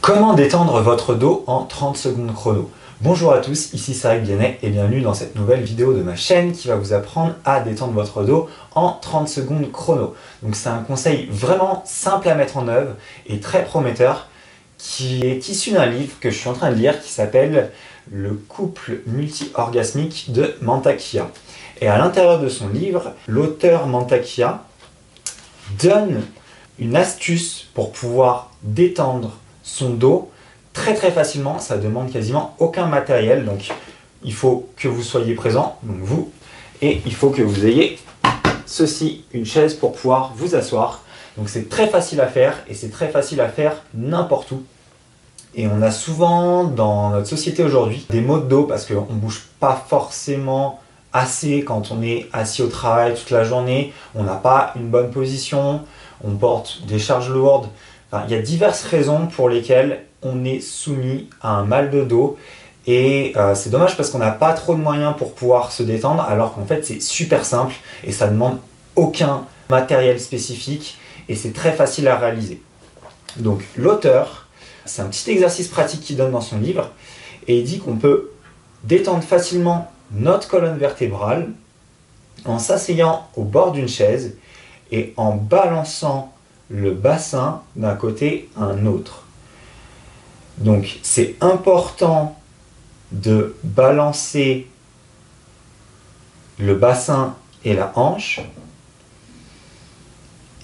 Comment détendre votre dos en 30 secondes chrono? Bonjour à tous, ici Cyril Biennet et bienvenue dans cette nouvelle vidéo de ma chaîne qui va vous apprendre à détendre votre dos en 30 secondes chrono. Donc c'est un conseil vraiment simple à mettre en œuvre et très prometteur qui est issu d'un livre que je suis en train de lire qui s'appelle Le couple multi-orgasmique de Mantak Chia. Et à l'intérieur de son livre, l'auteur Mantak Chia donne une astuce pour pouvoir détendre son dos très facilement. Ça demande quasiment aucun matériel, donc il faut que vous soyez présent, donc vous, et il faut que vous ayez ceci, une chaise pour pouvoir vous asseoir. Donc c'est très facile à faire et c'est très facile à faire n'importe où. Et on a souvent dans notre société aujourd'hui des maux de dos parce qu'on ne bouge pas forcément assez quand on est assis au travail toute la journée, on n'a pas une bonne position, on porte des charges lourdes. Enfin, il y a diverses raisons pour lesquelles on est soumis à un mal de dos et c'est dommage parce qu'on n'a pas trop de moyens pour pouvoir se détendre alors qu'en fait c'est super simple et ça ne demande aucun matériel spécifique et c'est très facile à réaliser. Donc l'auteur, c'est un petit exercice pratique qu'il donne dans son livre et il dit qu'on peut détendre facilement notre colonne vertébrale en s'asseyant au bord d'une chaise et en balançant le bassin d'un côté à un autre. Donc c'est important de balancer le bassin et la hanche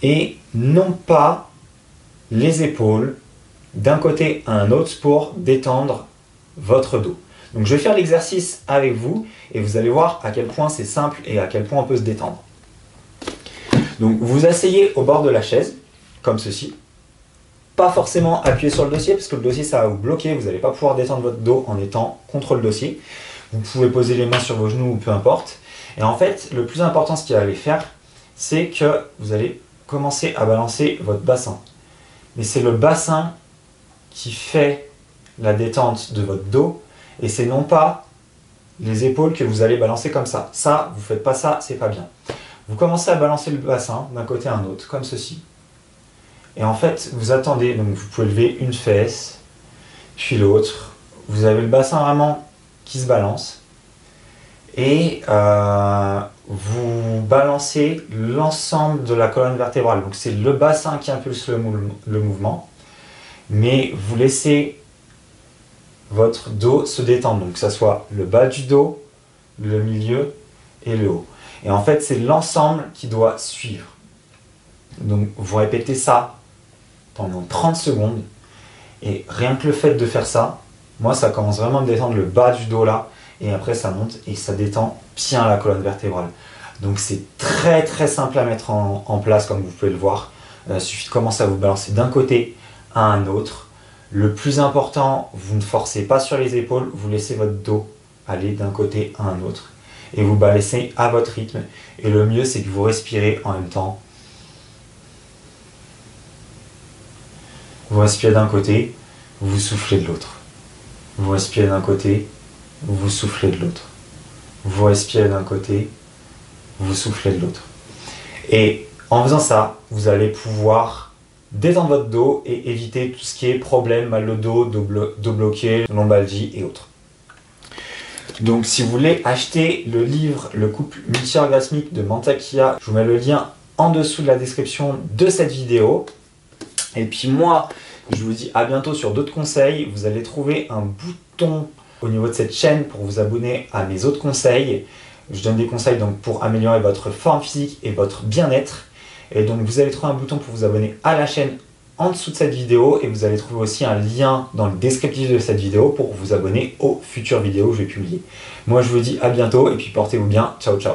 et non pas les épaules d'un côté à un autre pour détendre votre dos. Donc je vais faire l'exercice avec vous et vous allez voir à quel point c'est simple et à quel point on peut se détendre. Donc vous asseyez au bord de la chaise, comme ceci. Pas forcément appuyer sur le dossier, parce que le dossier ça va vous bloquer, vous n'allez pas pouvoir détendre votre dos en étant contre le dossier. Vous pouvez poser les mains sur vos genoux ou peu importe. Et en fait, le plus important, ce qu'il va aller faire, c'est que vous allez commencer à balancer votre bassin. Mais c'est le bassin qui fait la détente de votre dos, et c'est non pas les épaules que vous allez balancer comme ça. Ça, vous ne faites pas ça, c'est pas bien. Vous commencez à balancer le bassin d'un côté à un autre, comme ceci. Et en fait, vous attendez, donc vous pouvez lever une fesse, puis l'autre. Vous avez le bassin vraiment qui se balance. Et vous balancez l'ensemble de la colonne vertébrale. Donc c'est le bassin qui impulse le mouvement. Mais vous laissez votre dos se détendre. Donc que ce soit le bas du dos, le milieu et le haut. Et en fait, c'est l'ensemble qui doit suivre. Donc vous répétez ça pendant 30 secondes et rien que le fait de faire ça, moi ça commence vraiment à me détendre le bas du dos là et après ça monte et ça détend bien la colonne vertébrale. Donc c'est très simple à mettre en place comme vous pouvez le voir. Il suffit de commencer à vous balancer d'un côté à un autre. Le plus important, vous ne forcez pas sur les épaules, vous laissez votre dos aller d'un côté à un autre et vous balancez à votre rythme. Et le mieux c'est que vous respirez en même temps. Vous respirez d'un côté, vous soufflez de l'autre. Vous respirez d'un côté, vous soufflez de l'autre. Vous respirez d'un côté, vous soufflez de l'autre. Et en faisant ça, vous allez pouvoir détendre votre dos et éviter tout ce qui est problème, mal de dos, dos bloqué, lombalgie et autres. Donc si vous voulez acheter le livre Le couple multi-orgasmique de Mantak Chia, je vous mets le lien en dessous de la description de cette vidéo. Et puis moi, je vous dis à bientôt sur d'autres conseils. Vous allez trouver un bouton au niveau de cette chaîne pour vous abonner à mes autres conseils. Je donne des conseils donc pour améliorer votre forme physique et votre bien-être. Et donc vous allez trouver un bouton pour vous abonner à la chaîne en dessous de cette vidéo. Et vous allez trouver aussi un lien dans le descriptif de cette vidéo pour vous abonner aux futures vidéos que je vais publier. Moi je vous dis à bientôt et puis portez-vous bien. Ciao ciao.